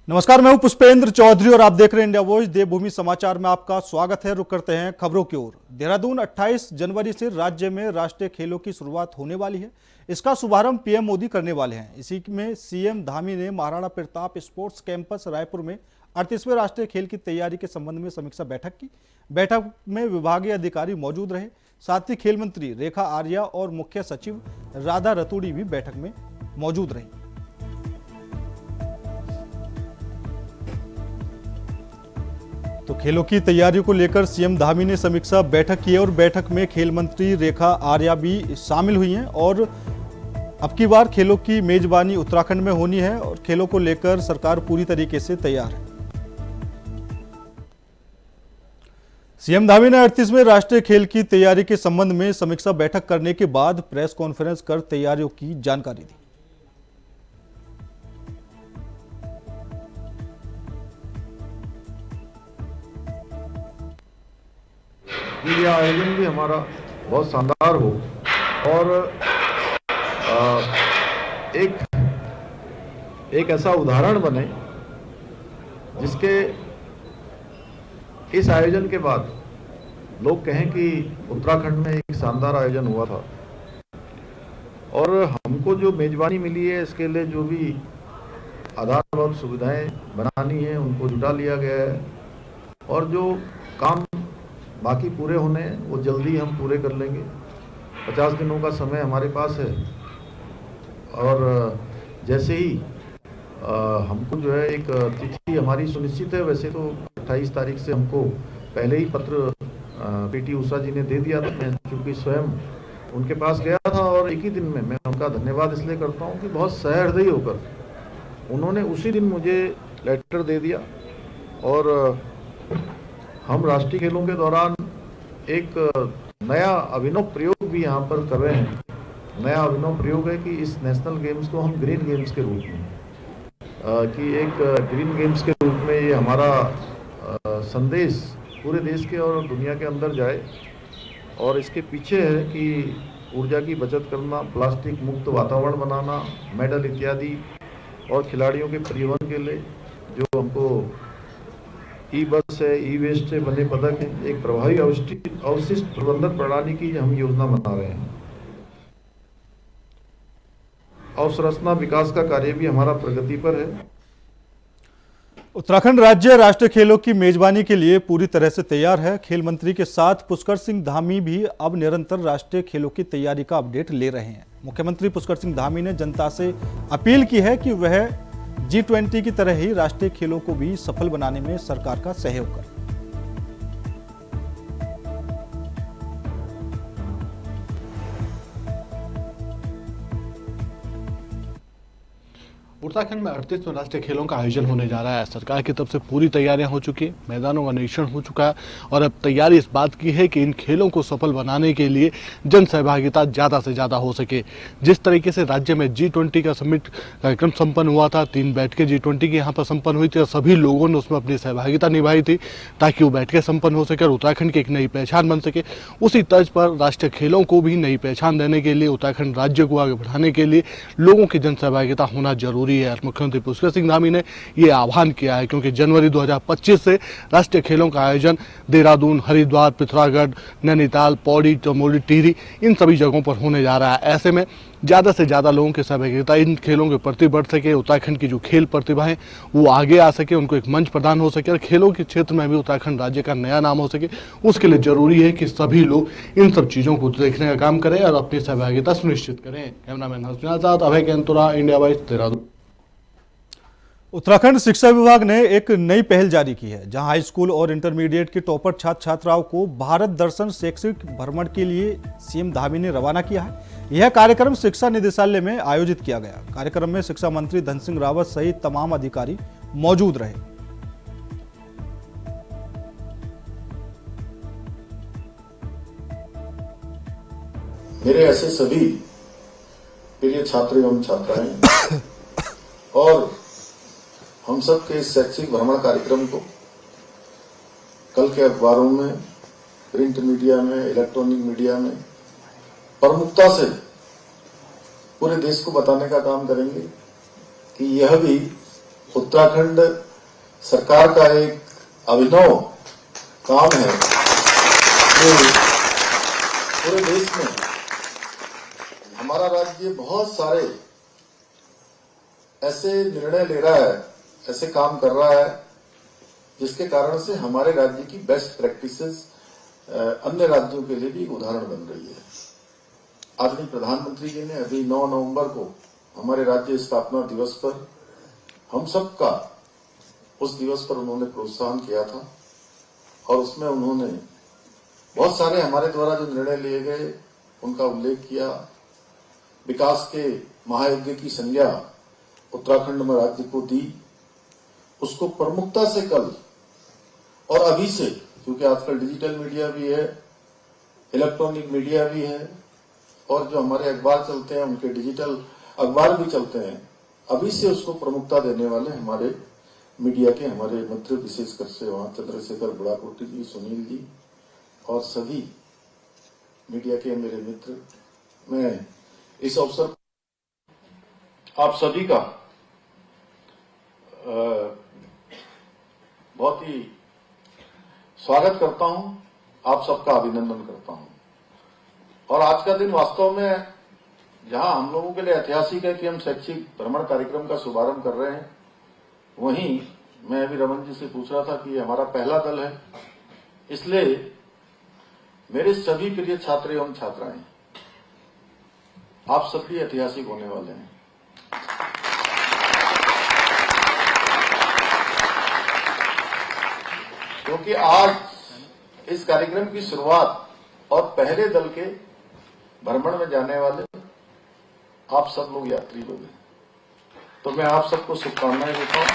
नमस्कार, मैं हूं पुष्पेंद्र चौधरी और आप देख रहे हैं इंडिया वॉइस। देवभूमि समाचार में आपका स्वागत है। रुक करते हैं खबरों की ओर। देहरादून 28 जनवरी से राज्य में राष्ट्रीय खेलों की शुरुआत होने वाली है। इसका शुभारंभ पीएम मोदी करने वाले हैं। इसी में सीएम धामी ने महाराणा प्रताप स्पोर्ट्स कैंपस रायपुर में 38वें राष्ट्रीय खेल की तैयारी के संबंध में समीक्षा बैठक की। बैठक में विभागीय अधिकारी मौजूद रहे। साथ ही खेल मंत्री रेखा आर्या और मुख्य सचिव राधा रतूड़ी भी बैठक में मौजूद रही। तो खेलों की तैयारियों को लेकर सीएम धामी ने समीक्षा बैठक की है और बैठक में खेल मंत्री रेखा आर्या भी शामिल हुई हैं। और अब की बार खेलों की मेजबानी उत्तराखंड में होनी है और खेलों को लेकर सरकार पूरी तरीके से तैयार है। सीएम धामी ने 38वें राष्ट्रीय खेल की तैयारी के संबंध में समीक्षा बैठक करने के बाद प्रेस कॉन्फ्रेंस कर तैयारियों की जानकारी दी। ये आयोजन भी हमारा बहुत शानदार हो और एक ऐसा उदाहरण बने जिसके इस आयोजन के बाद लोग कहें कि उत्तराखंड में एक शानदार आयोजन हुआ था। और हमको जो मेजबानी मिली है इसके लिए जो भी आधारभूत सुविधाएं बनानी है उनको जुटा लिया गया है और जो काम बाकी पूरे होने वो जल्दी हम पूरे कर लेंगे। 50 दिनों का समय हमारे पास है और जैसे ही हमको जो है एक तिथि हमारी सुनिश्चित है। वैसे तो 28 तारीख से हमको पहले ही पत्र पीटी उषा जी ने दे दिया था। मैं चूँकि स्वयं उनके पास गया था और एक ही दिन में मैं उनका धन्यवाद इसलिए करता हूँ कि बहुत सहृदयी होकर उन्होंने उसी दिन मुझे लेटर दे दिया। और हम राष्ट्रीय खेलों के दौरान एक नया अभिनव प्रयोग भी यहाँ पर कर रहे हैं। नया अभिनव प्रयोग है कि इस नेशनल गेम्स को हम ग्रीन गेम्स के रूप में कि एक ग्रीन गेम्स के रूप में ये हमारा संदेश पूरे देश के और दुनिया के अंदर जाए। और इसके पीछे है कि ऊर्जा की बचत करना, प्लास्टिक मुक्त वातावरण बनाना, मेडल इत्यादि और खिलाड़ियों के परिवहन के लिए जो हमको ई बस है, ई वेस्ट से बने पदक है, एक प्रभावी अवशिष्ट प्रबंधन प्रणाली की हम योजना बना रहे हैं। अवसंरचना विकास का कार्य भी हमारा प्रगति पर है। उत्तराखंड राज्य राष्ट्रीय खेलों की मेजबानी के लिए पूरी तरह से तैयार है। खेल मंत्री के साथ पुष्कर सिंह धामी भी अब निरंतर राष्ट्रीय खेलों की तैयारी का अपडेट ले रहे हैं। मुख्यमंत्री पुष्कर सिंह धामी ने जनता से अपील की है कि वह G20 की तरह ही राष्ट्रीय खेलों को भी सफल बनाने में सरकार का सहयोग करें। उत्तराखंड में 38वें राष्ट्रीय खेलों का आयोजन होने जा रहा है। सरकार की तरफ से पूरी तैयारियां हो चुकी है, मैदानों का निरीक्षण हो चुका है और अब तैयारी इस बात की है कि इन खेलों को सफल बनाने के लिए जन सहभागिता ज़्यादा से ज़्यादा हो सके। जिस तरीके से राज्य में G20 का समिट कार्यक्रम संपन्न हुआ था, 3 बैठकें G20 की यहाँ पर संपन्न हुई थी और सभी लोगों ने उसमें अपनी सहभागिता निभाई थी ताकि वो बैठकें संपन्न हो सके और उत्तराखंड की एक नई पहचान बन सके। उसी तर्ज पर राष्ट्रीय खेलों को भी नई पहचान देने के लिए, उत्तराखंड राज्य को आगे बढ़ाने के लिए लोगों की जन सहभागिता होना जरूरी है। मुख्यमंत्री पुष्कर सिंह धामी ने यह आह्वान किया है क्योंकि जनवरी 2025 से राष्ट्रीय खेलों का आयोजन देहरादून, हरिद्वार, पिथौरागढ़, नैनीताल, पौड़ी, चमोली, टिहरी इन सभी जगहों पर होने जा रहा है। ऐसे में ज़्यादा से ज़्यादा लोगों की सहभागिता इन खेलों के प्रति बढ़ सके, उत्तराखंड की जो खेल प्रतिभा है वो आगे आ सके, उनको एक मंच प्रदान हो सके और खेलों के क्षेत्र में भी उत्तराखंड राज्य का नया नाम हो सके। उसके लिए जरूरी है कि सभी लोग इन सब चीज़ों को देखने का काम करें और अपनी सहभागिता सुनिश्चित करें। कैमरामैन हसन के साथ अभय केंतुरा, इंडिया वॉइस, देहरादून। उत्तराखंड शिक्षा विभाग ने एक नई पहल जारी की है, जहां हाई स्कूल और इंटरमीडिएट के टॉपर छात्र छात्राओं को भारत दर्शन शैक्षिक भ्रमण के लिए सीएम धामी ने रवाना किया है। यह कार्यक्रम शिक्षा निदेशालय में आयोजित किया गया। कार्यक्रम में शिक्षा मंत्री धन सिंह रावत सहित तमाम अधिकारी मौजूद रहे। मेरे ऐसे सभी प्रिय छात्र एवं छात्राएं और हम सब के इस शैक्षिक भ्रमण कार्यक्रम को कल के अखबारों में, प्रिंट मीडिया में, इलेक्ट्रॉनिक मीडिया में प्रमुखता से पूरे देश को बताने का काम करेंगे कि यह भी उत्तराखंड सरकार का एक अभिनव काम है कि पूरे देश में हमारा राज्य बहुत सारे ऐसे निर्णय ले रहा है, ऐसे काम कर रहा है जिसके कारण से हमारे राज्य की बेस्ट प्रैक्टिसेस अन्य राज्यों के लिए भी एक उदाहरण बन रही है। आदरणीय प्रधानमंत्री जी ने अभी 9 नवंबर को हमारे राज्य स्थापना दिवस पर हम सबका उस दिवस पर उन्होंने प्रोत्साहन किया था और उसमें उन्होंने बहुत सारे हमारे द्वारा जो निर्णय लिए गए उनका उल्लेख किया। विकास के महायज्ञ की संज्ञा उत्तराखंड में राज्य को दी, उसको प्रमुखता से कल और अभी से, क्योंकि आजकल डिजिटल मीडिया भी है, इलेक्ट्रॉनिक मीडिया भी है और जो हमारे अखबार चलते हैं उनके डिजिटल अखबार भी चलते हैं, अभी से उसको प्रमुखता देने वाले हमारे मीडिया के हमारे मित्र, विशेषकर से वहां चंद्रशेखर बुढ़ाकोटी जी, सुनील जी और सभी मीडिया के मेरे मित्र, मैं इस अवसर आप सभी का बहुत ही स्वागत करता हूं, आप सबका अभिनंदन करता हूं। और आज का दिन वास्तव में जहां हम लोगों के लिए ऐतिहासिक है कि हम शैक्षिक भ्रमण कार्यक्रम का शुभारंभ कर रहे हैं, वहीं मैं अभी रमन जी से पूछ रहा था कि हमारा पहला दल है, इसलिए मेरे सभी प्रिय छात्र एवं छात्राएं, आप सब भी ऐतिहासिक होने वाले हैं। क्योंकि आज इस कार्यक्रम की शुरुआत और पहले दल के भ्रमण में जाने वाले आप सब लोग यात्री लोग हैं, तो मैं आप सबको शुभकामनाएं देता हूं।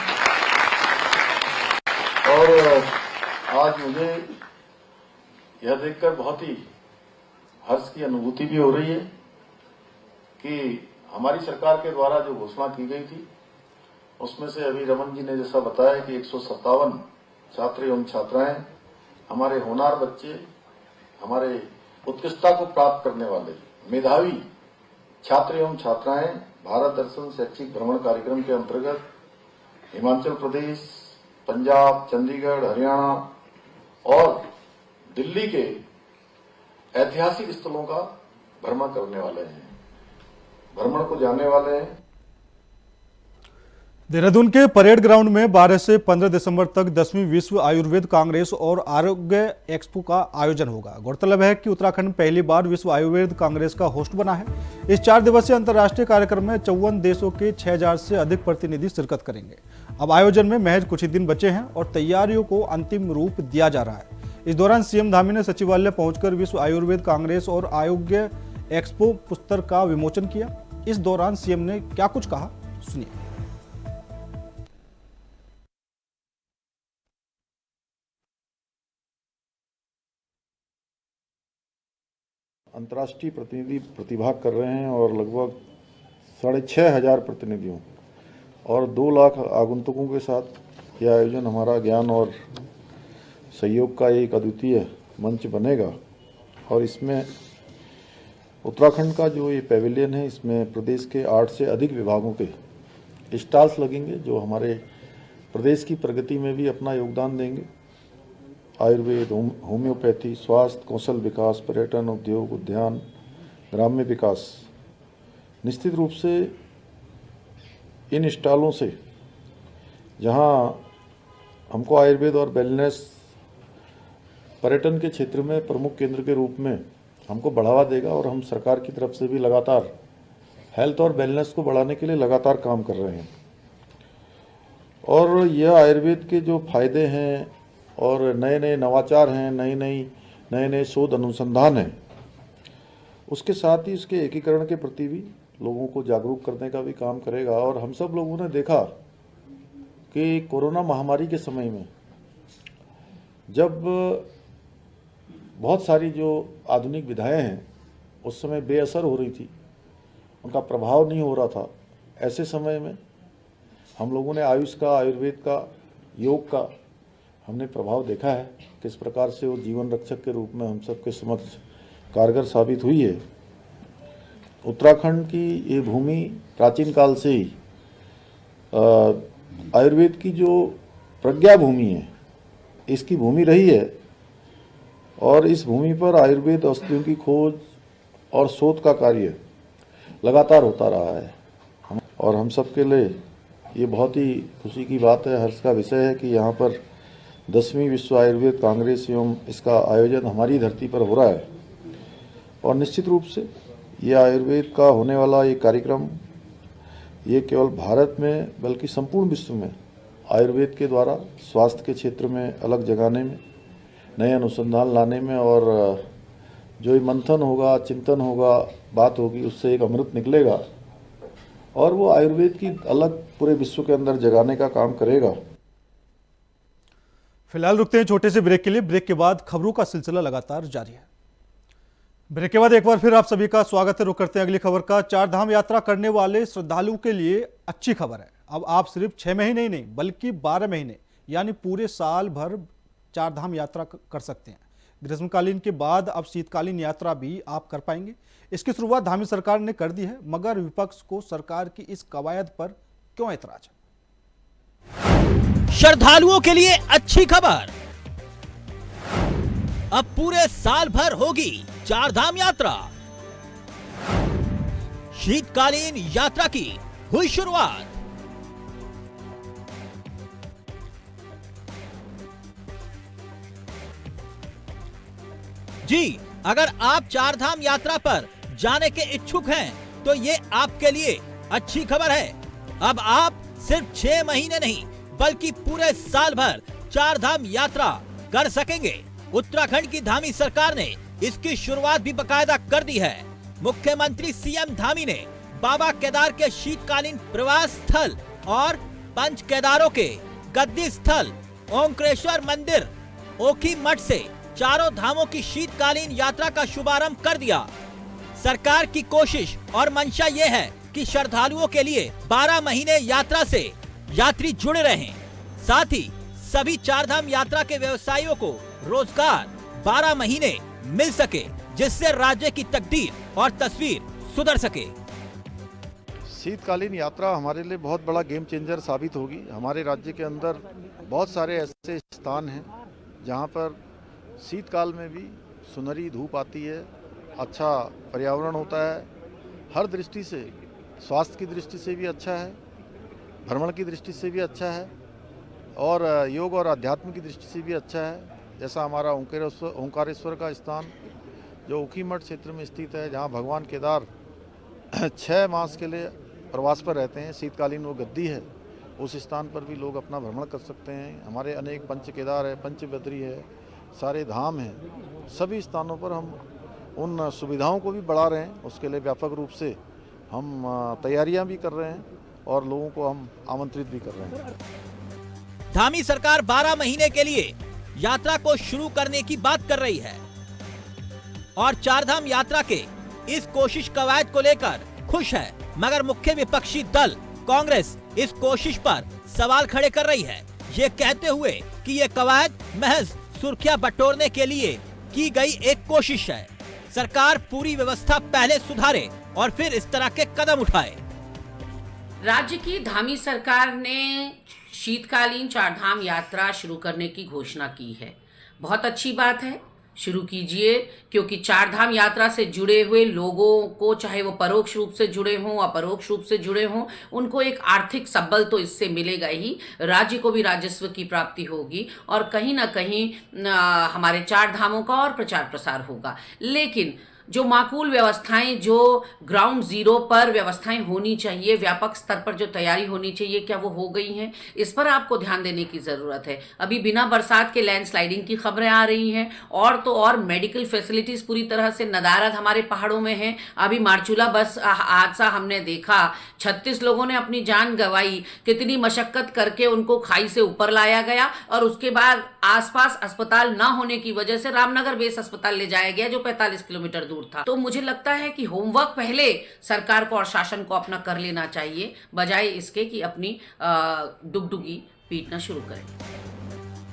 और आज मुझे यह देखकर बहुत ही हर्ष की अनुभूति भी हो रही है कि हमारी सरकार के द्वारा जो घोषणा की गई थी उसमें से अभी रमन जी ने जैसा बताया कि 157 छात्र एवं छात्राएं, हमारे होनहार बच्चे, हमारे उत्कृष्टता को प्राप्त करने वाले मेधावी छात्र एवं छात्राएं भारत दर्शन शैक्षिक भ्रमण कार्यक्रम के अंतर्गत हिमाचल प्रदेश, पंजाब, चंडीगढ़, हरियाणा और दिल्ली के ऐतिहासिक स्थलों का भ्रमण करने वाले हैं, भ्रमण को जाने वाले हैं। देहरादून के परेड ग्राउंड में 12 से 15 दिसंबर तक 10वीं विश्व आयुर्वेद कांग्रेस और आरोग्य एक्सपो का आयोजन होगा। गौरतलब है कि उत्तराखंड पहली बार विश्व आयुर्वेद कांग्रेस का होस्ट बना है। इस 4 दिवसीय अंतर्राष्ट्रीय कार्यक्रम में 54 देशों के 6000 से अधिक प्रतिनिधि शिरकत करेंगे। अब आयोजन में महज कुछ ही दिन बचे हैं और तैयारियों को अंतिम रूप दिया जा रहा है। इस दौरान सीएम धामी ने सचिवालय पहुंचकर विश्व आयुर्वेद कांग्रेस और आरोग्य एक्सपो पुस्तक का विमोचन किया। इस दौरान सीएम ने क्या कुछ कहा, सुनिए। अंतर्राष्ट्रीय प्रतिनिधि प्रतिभाग कर रहे हैं और लगभग 6500 प्रतिनिधियों और 2 लाख आगंतुकों के साथ यह आयोजन हमारा ज्ञान और सहयोग का एक अद्वितीय मंच बनेगा। और इसमें उत्तराखंड का जो ये पैविलियन है, इसमें प्रदेश के 8 से अधिक विभागों के स्टॉल्स लगेंगे जो हमारे प्रदेश की प्रगति में भी अपना योगदान देंगे। आयुर्वेद, होम्योपैथी, स्वास्थ्य, कौशल विकास, पर्यटन, उद्योग, उद्यान, ग्राम्य विकास। निश्चित रूप से इन स्टॉलों से जहां हमको आयुर्वेद और वेलनेस पर्यटन के क्षेत्र में प्रमुख केंद्र के रूप में हमको बढ़ावा देगा और हम सरकार की तरफ से भी लगातार हेल्थ और वेलनेस को बढ़ाने के लिए लगातार काम कर रहे हैं। और यह आयुर्वेद के जो फायदे हैं और नए नए नवाचार हैं, नए नए शोध अनुसंधान हैं, उसके साथ ही इसके एकीकरण के प्रति भी लोगों को जागरूक करने का भी काम करेगा। और हम सब लोगों ने देखा कि कोरोना महामारी के समय में जब बहुत सारी जो आधुनिक विधाएं हैं उस समय बेअसर हो रही थी, उनका प्रभाव नहीं हो रहा था, ऐसे समय में हम लोगों ने आयुष का, आयुर्वेद का, योग का हमने प्रभाव देखा है, किस प्रकार से वो जीवन रक्षक के रूप में हम सबके समक्ष कारगर साबित हुई है। उत्तराखंड की ये भूमि प्राचीन काल से ही आयुर्वेद की जो प्रज्ञा भूमि है, इसकी भूमि रही है और इस भूमि पर आयुर्वेद औषधियों की खोज और शोध का कार्य लगातार होता रहा है। और हम सबके लिए ये बहुत ही खुशी की बात है, हर्ष का विषय है कि यहाँ पर 10वीं विश्व आयुर्वेद कांग्रेस एवं इसका आयोजन हमारी धरती पर हो रहा है। और निश्चित रूप से ये आयुर्वेद का होने वाला ये कार्यक्रम ये केवल भारत में बल्कि संपूर्ण विश्व में आयुर्वेद के द्वारा स्वास्थ्य के क्षेत्र में अलग जगाने में, नए अनुसंधान लाने में और जो ये मंथन होगा, चिंतन होगा, बात होगी, उससे एक अमृत निकलेगा और वो आयुर्वेद की अलग पूरे विश्व के अंदर जगाने का काम करेगा। फिलहाल रुकते हैं छोटे से ब्रेक के लिए। ब्रेक के बाद खबरों का सिलसिला लगातार जारी है। ब्रेक के बाद एक बार फिर आप सभी का स्वागत है। रुक करते हैं अगली खबर का। चार धाम यात्रा करने वाले श्रद्धालुओं के लिए अच्छी खबर है। अब आप सिर्फ 6 महीने ही नहीं बल्कि 12 महीने यानी पूरे साल भर चार धाम यात्रा कर सकते हैं। ग्रीष्मकालीन के बाद अब शीतकालीन यात्रा भी आप कर पाएंगे। इसकी शुरुआत धामी सरकार ने कर दी है, मगर विपक्ष को सरकार की इस कवायद पर क्यों ऐतराज है? श्रद्धालुओं के लिए अच्छी खबर, अब पूरे साल भर होगी चार धाम यात्रा। शीतकालीन यात्रा की हुई शुरुआत। जी, अगर आप चार धाम यात्रा पर जाने के इच्छुक हैं तो ये आपके लिए अच्छी खबर है। अब आप सिर्फ 6 महीने नहीं बल्कि पूरे साल भर चार धाम यात्रा कर सकेंगे। उत्तराखंड की धामी सरकार ने इसकी शुरुआत भी बकायदा कर दी है। मुख्यमंत्री सीएम धामी ने बाबा केदार के शीतकालीन प्रवास स्थल और पंच केदारों के गद्दी स्थल ओंकारेश्वर मंदिर ओखी मठ से चारों धामों की शीतकालीन यात्रा का शुभारंभ कर दिया। सरकार की कोशिश और मंशा ये है कि श्रद्धालुओं के लिए 12 महीने यात्रा से यात्री जुड़े रहें। साथ ही सभी चार धाम यात्रा के व्यवसायियों को रोजगार 12 महीने मिल सके, जिससे राज्य की तकदीर और तस्वीर सुधर सके। शीतकालीन यात्रा हमारे लिए बहुत बड़ा गेम चेंजर साबित होगी। हमारे राज्य के अंदर बहुत सारे ऐसे स्थान हैं जहां पर शीतकाल में भी सुनहरी धूप आती है, अच्छा पर्यावरण होता है, हर दृष्टि से, स्वास्थ्य की दृष्टि से भी अच्छा है, भ्रमण की दृष्टि से भी अच्छा है और योग और अध्यात्म की दृष्टि से भी अच्छा है। जैसा हमारा ओंकारेश्वर का स्थान जो ओखी मठ क्षेत्र में स्थित है, जहां भगवान केदार 6 मास के लिए प्रवास पर रहते हैं, शीतकालीन वो गद्दी है, उस स्थान पर भी लोग अपना भ्रमण कर सकते हैं। हमारे अनेक पंच केदार है, पंचबद्री है, सारे धाम हैं। सभी स्थानों पर हम उन सुविधाओं को भी बढ़ा रहे हैं, उसके लिए व्यापक रूप से हम तैयारियां भी कर रहे हैं और लोगों को हम आमंत्रित भी कर रहे हैं। धामी सरकार 12 महीने के लिए यात्रा को शुरू करने की बात कर रही है और चारधाम यात्रा के इस कोशिश कवायद को लेकर खुश है, मगर मुख्य विपक्षी दल कांग्रेस इस कोशिश पर सवाल खड़े कर रही है, ये कहते हुए कि ये कवायद महज सुर्खियां बटोरने के लिए की गई एक कोशिश है। सरकार पूरी व्यवस्था पहले सुधारे और फिर इस तरह के कदम उठाए। राज्य की धामी सरकार ने शीतकालीन चारधाम यात्रा शुरू करने की घोषणा की है। बहुत अच्छी बात है, शुरू कीजिए, क्योंकि चारधाम यात्रा से जुड़े हुए लोगों को, चाहे वो परोक्ष रूप से जुड़े हों, अपरोक्ष रूप से जुड़े हों, उनको एक आर्थिक सबल तो इससे मिलेगा ही, राज्य को भी राजस्व की प्राप्ति होगी और कहीं ना कहीं हमारे चार धामों का और प्रचार प्रसार होगा। लेकिन जो माकूल व्यवस्थाएं, जो ग्राउंड जीरो पर व्यवस्थाएं होनी चाहिए, व्यापक स्तर पर जो तैयारी होनी चाहिए, क्या वो हो गई हैं? इस पर आपको ध्यान देने की ज़रूरत है। अभी बिना बरसात के लैंडस्लाइडिंग की खबरें आ रही हैं और तो और मेडिकल फैसिलिटीज़ पूरी तरह से नदारद हमारे पहाड़ों में हैं। अभी मारचूला बस हादसा हमने देखा, 36 लोगों ने अपनी जान गंवाई, कितनी मशक्कत करके उनको खाई से ऊपर लाया गया और उसके बाद आसपास अस्पताल ना होने की वजह से रामनगर बेस अस्पताल ले जाया गया, जो 45 किलोमीटर दूर था। तो मुझे लगता है कि होमवर्क पहले सरकार को और शासन को अपना कर लेना चाहिए, बजाय इसके कि अपनी डुगडुगी पीटना शुरू करें।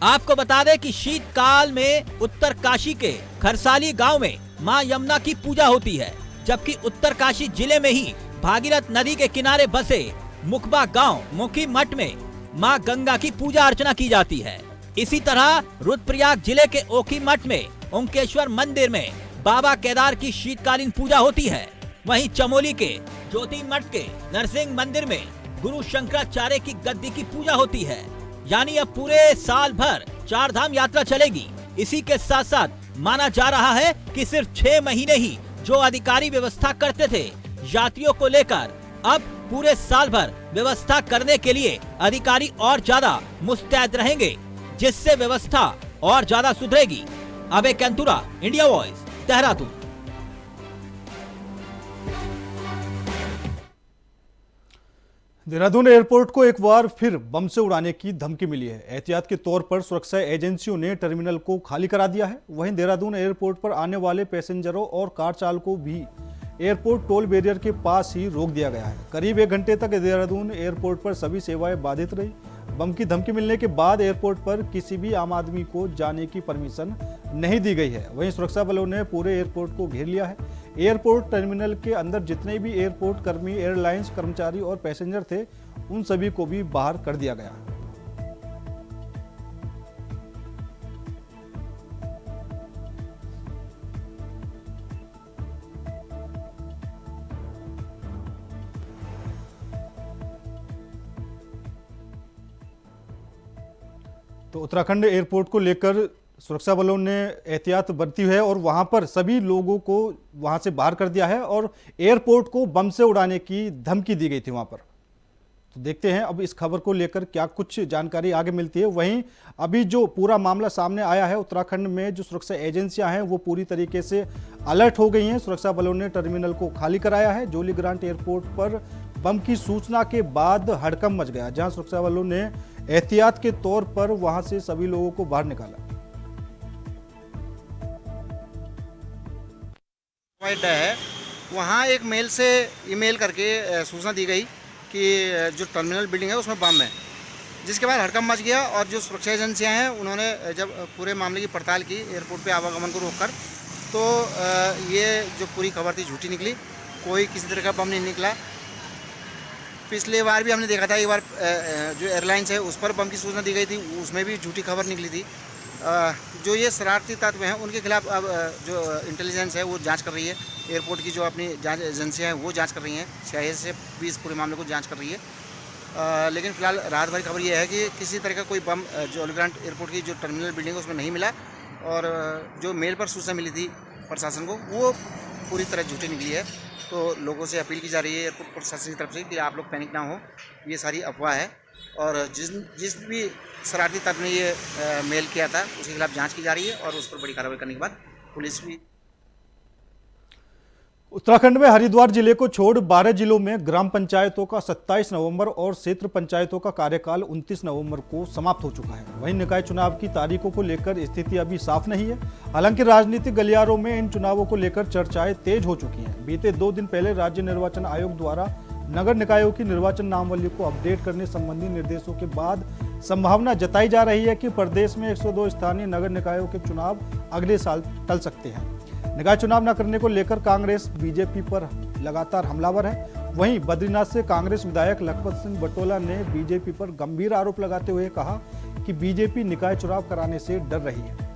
आपको बता दें कि शीतकाल में उत्तरकाशी के खरसाली गांव में मां यमुना की पूजा होती है, जबकि उत्तरकाशी जिले में ही भागीरथ नदी के किनारे बसे मुखबा गांव मुखी मठ में मां गंगा की पूजा अर्चना की जाती है। इसी तरह रुद्रप्रयाग जिले के ओखी मठ में ओंकेश्वर मंदिर में बाबा केदार की शीतकालीन पूजा होती है। वहीं चमोली के ज्योति मठ के नरसिंह मंदिर में गुरु शंकराचार्य की गद्दी की पूजा होती है। यानी अब पूरे साल भर चार धाम यात्रा चलेगी। इसी के साथ साथ माना जा रहा है कि सिर्फ 6 महीने ही जो अधिकारी व्यवस्था करते थे यात्रियों को लेकर, अब पूरे साल भर व्यवस्था करने के लिए अधिकारी और ज्यादा मुस्तैद रहेंगे, जिससे व्यवस्था और ज्यादा सुधरेगी। Abhay Kainthura, India Voice, Dehradun. Dehradun airport को एक बार फिर बम से उड़ाने की धमकी मिली है। एहतियात के तौर पर सुरक्षा एजेंसियों ने टर्मिनल को खाली करा दिया है। वहीं देहरादून एयरपोर्ट पर आने वाले पैसेंजरों और कार चालकों भी एयरपोर्ट टोल बैरियर के पास ही रोक दिया गया है। करीब 1 घंटे तक देहरादून एयरपोर्ट पर सभी सेवाएं बाधित रही। बम की धमकी मिलने के बाद एयरपोर्ट पर किसी भी आम आदमी को जाने की परमिशन नहीं दी गई है। वहीं सुरक्षा बलों ने पूरे एयरपोर्ट को घेर लिया है। एयरपोर्ट टर्मिनल के अंदर जितने भी एयरपोर्ट कर्मी, एयरलाइंस कर्मचारी और पैसेंजर थे, उन सभी को भी बाहर कर दिया गया। तो उत्तराखंड एयरपोर्ट को लेकर सुरक्षा बलों ने एहतियात बरती है और वहां पर सभी लोगों को वहां से बाहर कर दिया है और एयरपोर्ट को बम से उड़ाने की धमकी दी गई थी वहां पर। तो देखते हैं अब इस खबर को लेकर क्या कुछ जानकारी आगे मिलती है। वहीं अभी जो पूरा मामला सामने आया है, उत्तराखंड में जो सुरक्षा एजेंसियां हैं वो पूरी तरीके से अलर्ट हो गई हैं। सुरक्षा बलों ने टर्मिनल को खाली कराया है। जोली ग्रांट एयरपोर्ट पर बम की सूचना के बाद हड़कंप मच गया, जहां सुरक्षा बलों ने एहतियात के तौर पर वहां से सभी लोगों को बाहर निकाला। है वहाँ एक मेल से ईमेल करके सूचना दी गई कि जो टर्मिनल बिल्डिंग है उसमें बम है, जिसके बाद हड़कंप मच गया। और जो सुरक्षा एजेंसियां हैं उन्होंने जब पूरे मामले की पड़ताल की एयरपोर्ट पे आवागमन को रोककर, तो ये जो पूरी खबर थी झूठी निकली। कोई किसी तरह का बम नहीं निकला। पिछले बार भी हमने देखा था, एक बार जो एयरलाइंस है उस पर बम की सूचना दी गई थी, उसमें भी झूठी खबर निकली थी। जो ये शरारती तत्व हैं उनके खिलाफ अब जो इंटेलिजेंस है वो जांच कर रही है। एयरपोर्ट की जो अपनी जांच एजेंसियां हैं वो जांच कर रही हैं, CIA से भी इस पूरे मामले को जांच कर रही है। लेकिन फिलहाल राहत भरी खबर ये है कि किसी तरह का कोई बम जोली ग्रांट एयरपोर्ट की जो टर्मिनल बिल्डिंग है उसमें नहीं मिला। और जो मेल पर सूचना मिली थी प्रशासन को वो पूरी तरह झूठी निकली है। तो लोगों से अपील की जा रही है एयरपोर्ट प्रशासन की तरफ से कि आप लोग पैनिक ना हो, ये सारी अफवाह है। और जिस भी शरारती तत्व ने ये मेल किया था उसके खिलाफ जांच की जा रही है और उस पर बड़ी कार्रवाई करने के बाद पुलिस भी। उत्तराखंड में हरिद्वार जिले को छोड़ 12 जिलों में ग्राम पंचायतों का 27 नवंबर और क्षेत्र पंचायतों का कार्यकाल 29 नवंबर को समाप्त हो चुका है। वहीं निकाय चुनाव की तारीखों को लेकर स्थिति अभी साफ नहीं है। हालांकि राजनीतिक गलियारों में इन चुनावों को लेकर चर्चाएं तेज हो चुकी हैं। बीते 2 दिन पहले राज्य निर्वाचन आयोग द्वारा नगर निकायों की निर्वाचन नामावली को अपडेट करने संबंधी निर्देशों के बाद संभावना जताई जा रही है कि प्रदेश में 102 स्थानीय नगर निकायों के चुनाव अगले साल टल सकते हैं। निकाय चुनाव न करने को लेकर कांग्रेस बीजेपी पर लगातार हमलावर है। वहीं बद्रीनाथ से कांग्रेस विधायक लखपत सिंह बटोला ने बीजेपी पर गंभीर आरोप लगाते हुए कहा कि बीजेपी निकाय चुनाव कराने से डर रही है।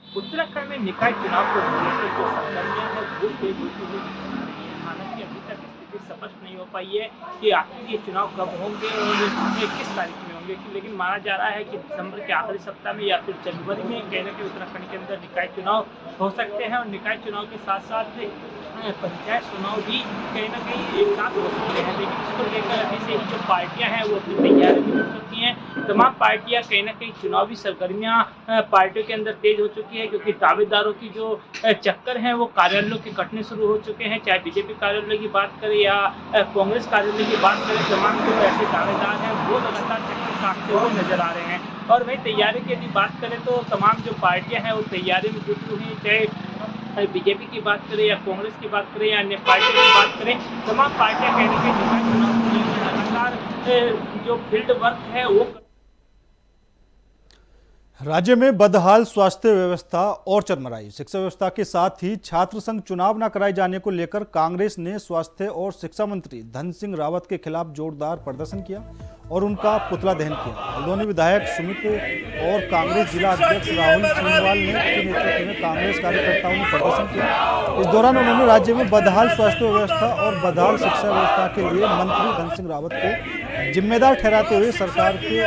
उत्तराखंड में निकाय चुनाव को लेकर जो सरगर्मियां हैं वो तेज होती हुई दिख रही है। हालांकि अभी तक स्थिति स्पष्ट नहीं हो पाई है कि आखिर ये चुनाव कब होंगे और किस तारीख में होंगे, लेकिन माना जा रहा है कि दिसंबर के आखिरी सप्ताह में या फिर जनवरी में कहीं ना कहीं उत्तराखंड के अंदर निकाय चुनाव हो सकते हैं। और निकाय चुनाव के साथ साथ पंचायत चुनाव भी कहीं ना कहीं एक साथ हो सकते हैं। लेकिन इसको लेकर अभी से ही जो पार्टियां हैं वो अपनी तैयारी भी कर चुकी हैं। तमाम पार्टियां कहीं ना कहीं चुनावी सरगर्मियां पार्टियों के अंदर तेज हो चुकी है, क्योंकि दावेदारों की जो चक्कर हैं वो कार्यालयों के कटने शुरू हो चुके हैं। चाहे बीजेपी कार्यालय की बात करें या कांग्रेस कार्यालय की बात करें, तमाम जो ऐसे दावेदार हैं वो लगातार चक्कर काटते हुए नजर आ रहे हैं। और वही तैयारी की यदि बात करें तो तमाम जो पार्टियां हैं वो तैयारी में जुटी हुई हैं। चाहे बीजेपी की बात करें या कांग्रेस की बात करें या अन्य पार्टियों की बात करें, तमाम पार्टियां कहीं ना कहीं निकाय चुनाव को लेकर लगातार जो फील्ड वर्क है वो राज्य में बदहाल स्वास्थ्य व्यवस्था और चरमराई। शिक्षा व्यवस्था के साथ ही छात्र संघ चुनाव न कराए जाने को लेकर कांग्रेस ने स्वास्थ्य और शिक्षा मंत्री धन सिंह रावत के खिलाफ जोरदार प्रदर्शन किया और उनका पुतला दहन किया। हल्द्वानी विधायक सुमित और कांग्रेस जिला अध्यक्ष राहुल चीनवाल के नेतृत्व में कांग्रेस कार्यकर्ताओं ने प्रदर्शन किया। इस दौरान उन्होंने राज्य में बदहाल स्वास्थ्य व्यवस्था और बदहाल शिक्षा व्यवस्था के लिए मंत्री धन सिंह रावत को जिम्मेदार ठहराते हुए सरकार के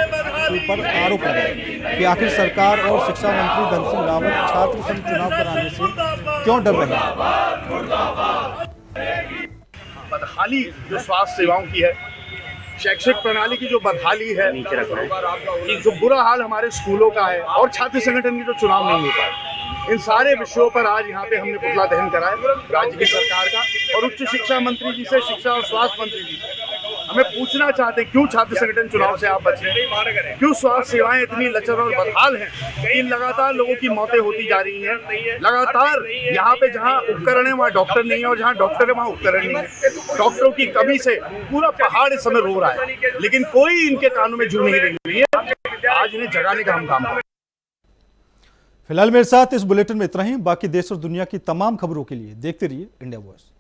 ऊपर आरोप लगाया कि आखिर सरकार और शिक्षा मंत्री धन सिंह रावत छात्र संघ चुनाव कराने से क्यों डर रहे हैं। बदहाली जो स्वास्थ्य सेवाओं की है, शैक्षिक प्रणाली की जो बदहाली है, कि जो बुरा हाल हमारे स्कूलों का है और छात्र संगठन की जो चुनाव नहीं हो पाए, इन सारे विषयों पर आज यहाँ पे हमने पुतला दहन कराया राज्य की सरकार का। और उच्च शिक्षा मंत्री जी से, शिक्षा और स्वास्थ्य मंत्री जी से हमें पूछना चाहते हैं, क्यों छात्र संगठन चुनाव से आप बच रहे हैं? क्यों स्वास्थ्य सेवाएं इतनी लचर और बदहाल हैं कि लगातार लोगों की मौतें होती जा रही हैं? लगातार यहाँ पे जहाँ उपकरण है वहाँ डॉक्टर नहीं है और जहाँ डॉक्टर है वहाँ उपकरण नहीं है। डॉक्टरों की कमी से पूरा पहाड़ इस समय रो रहा है, लेकिन कोई इनके कानों में जू नहीं रही है। आज इन्हें जगाने का हम काम करें। फिलहाल मेरे साथ इस बुलेटिन में इतना ही। बाकी देश और दुनिया की तमाम खबरों के लिए देखते रहिए इंडिया वॉइस।